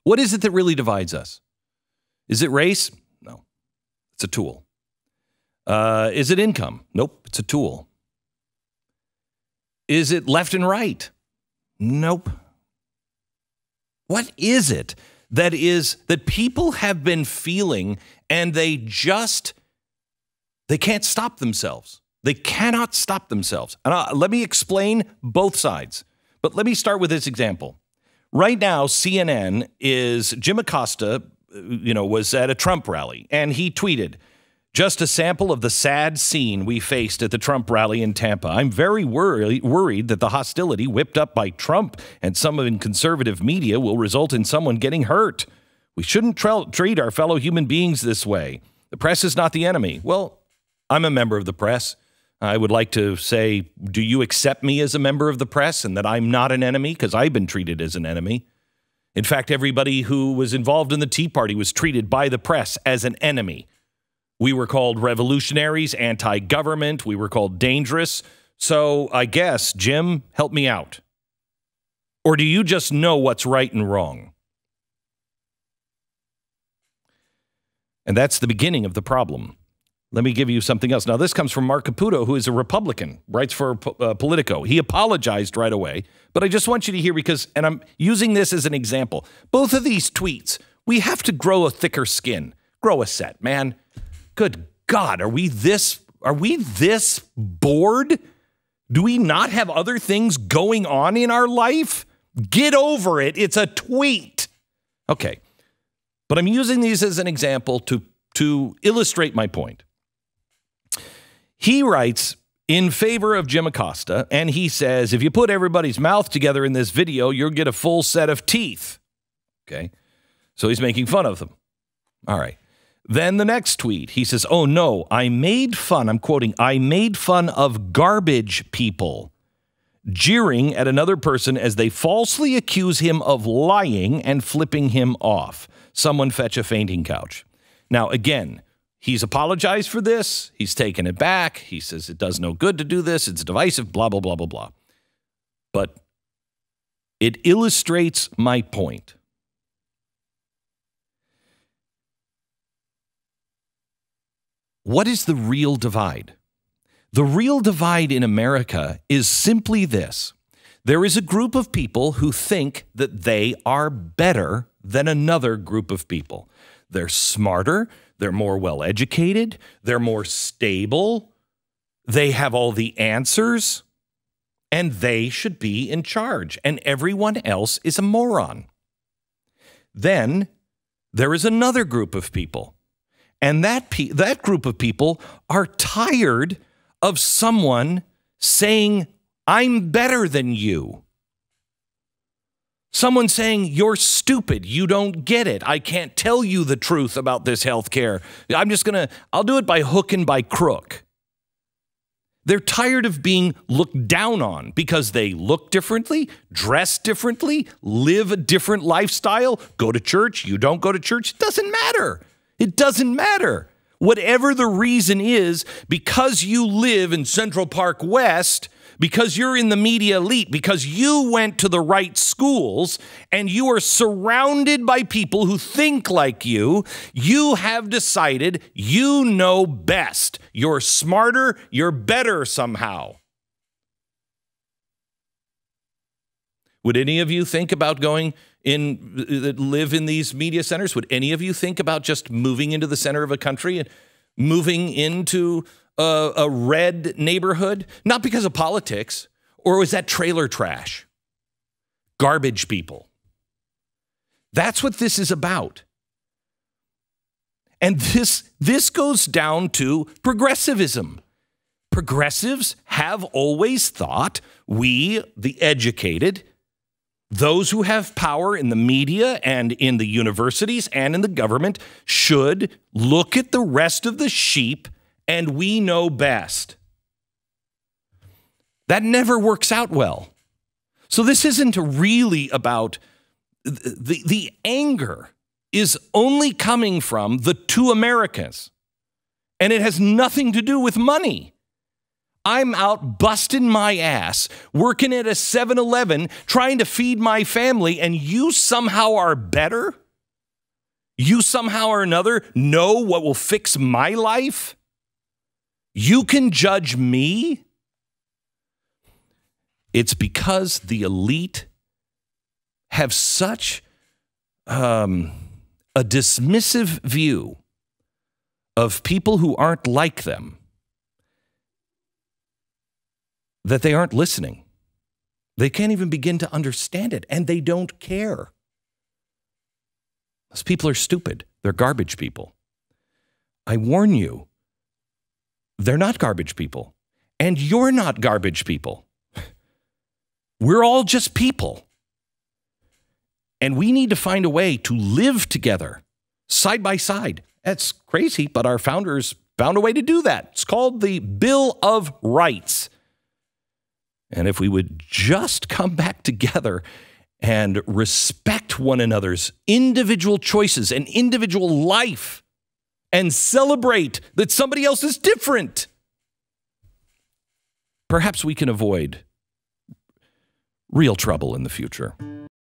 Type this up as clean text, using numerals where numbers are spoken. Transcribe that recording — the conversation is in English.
What is it that really divides us? Is it race? No, it's a tool. Is it income? Nope, it's a tool. Is it left and right? Nope. What is it that people have been feeling and they can't stop themselves? They cannot stop themselves. And let me explain both sides. But let me start with this example. Right now, CNN Jim Acosta, was at a Trump rally, and he tweeted, "Just a sample of the sad scene we faced at the Trump rally in Tampa. I'm very worried that the hostility whipped up by Trump and some in conservative media will result in someone getting hurt. We shouldn't treat our fellow human beings this way. The press is not the enemy." Well, I'm a member of the press. I would like to say, do you accept me as a member of the press and that I'm not an enemy? Because I've been treated as an enemy. In fact, everybody who was involved in the Tea Party was treated by the press as an enemy. We were called revolutionaries, anti-government. We were called dangerous. So I guess, Jim, help me out. Or do you just know what's right and wrong? And that's the beginning of the problem. Let me give you something else. Now, this comes from Mark Caputo, who is a Republican, writes for Politico. He apologized right away, but I just want you to hear and I'm using this as an example. Both of these tweets, we have to grow a thicker skin. Grow a set, man. Good God, are we this bored? Do we not have other things going on in our life? Get over it. It's a tweet. Okay, but I'm using these as an example to illustrate my point. He writes in favor of Jim Acosta, and he says, if you put everybody's mouth together in this video, you'll get a full set of teeth. Okay, so he's making fun of them. All right. Then the next tweet, he says, "Oh no, I'm quoting, I made fun of garbage people," jeering at another person as they falsely accuse him of lying and flipping him off. Someone fetch a fainting couch. Now, again, he's apologized for this. He's taken it back. He says it does no good to do this. It's divisive, blah, blah, blah, blah, blah. But it illustrates my point. What is the real divide? The real divide in America is simply this. There is a group of people who think that they are better than another group of people. They're smarter, they're more well-educated, they're more stable, they have all the answers, and they should be in charge, and everyone else is a moron. Then there is another group of people. And that group of people are tired of someone saying, "I'm better than you." Someone saying, "You're stupid. You don't get it. I can't tell you the truth about this health care. I'll do it by hook and by crook." They're tired of being looked down on because they look differently, dress differently, live a different lifestyle, go to church, you don't go to church. It doesn't matter. It doesn't matter. Whatever the reason is, because you live in Central Park West, because you're in the media elite, because you went to the right schools, and you are surrounded by people who think like you have decided you know best. You're smarter, you're better somehow. Would any of you think about live in these media centers? Would any of you think about just moving into the center of a country and moving into a red neighborhood? Not because of politics, or was that trailer trash? Garbage people. That's what this is about. And this goes down to progressivism. Progressives have always thought we, the educated, those who have power in the media and in the universities and in the government, should look at the rest of the sheep and we know best. That never works out well. So this isn't really about the anger is only coming from the two Americas, and it has nothing to do with money. I'm out busting my ass, working at a 7-Eleven, trying to feed my family, and you somehow are better? You somehow or another know what will fix my life? You can judge me? It's because the elite have such a dismissive view of people who aren't like them that they aren't listening. They can't even begin to understand it, and they don't care. Those people are stupid. They're garbage people. I warn you, they're not garbage people, and you're not garbage people. We're all just people. And we need to find a way to live together, side by side. That's crazy, but our founders found a way to do that. It's called the Bill of Rights. And if we would just come back together and respect one another's individual choices and individual life and celebrate that somebody else is different, perhaps we can avoid real trouble in the future.